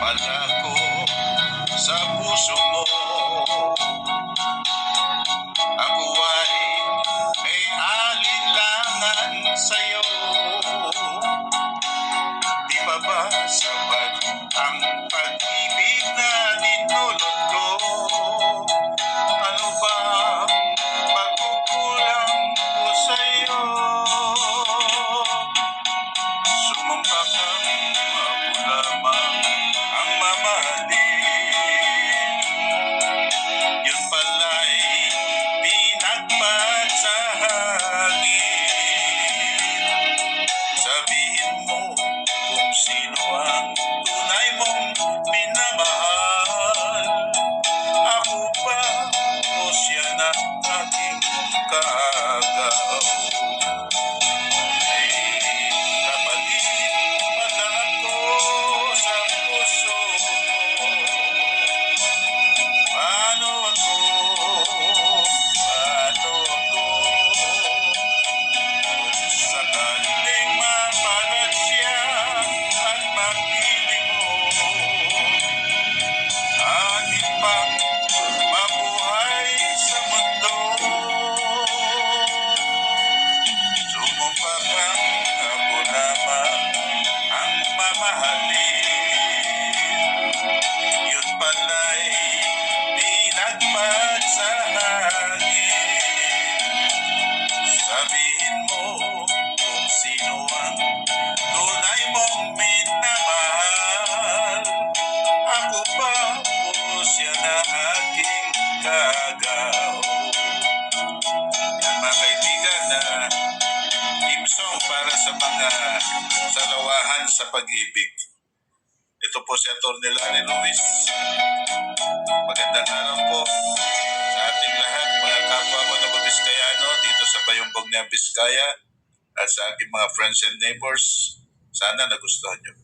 Malako sa puso mo. Ako ay may alinlangan sa'yo. Di pa ba sapat ang pag-ibig na dinulot ko? Ano ba pagkukulang ko sa'yo? Sumampa kang ako lamang ang mamahalin. Yun pala'y pinagpat sa hangin. Sabihin mo kung sino ang tunay mong minamahal. Ako ba o siya na aking kaagaw? May kapalit pala ako sa puso mo. Paano ako? Kung sakaling mapalad siya at mapili mo, atin pang mabuhay sa mundo. Sumumpa kang ako lamang ang mamahalin. Yun pala'y pinagpat sa hangin. Sabihin mo kung sino ang tunay mong minamahal. Ako ba o siya na aking kaagaw? Yan mga kaibigan, team song para sa mga salawahan sa pag-ibig. Ito po si Atty. Larry Luis. Magandang araw po sa ating lahat, mga kapwa ko na Biskayano dito sa Bayumbog na Biskaya at sa aking mga friends and neighbors. Sana nagustuhan niyo.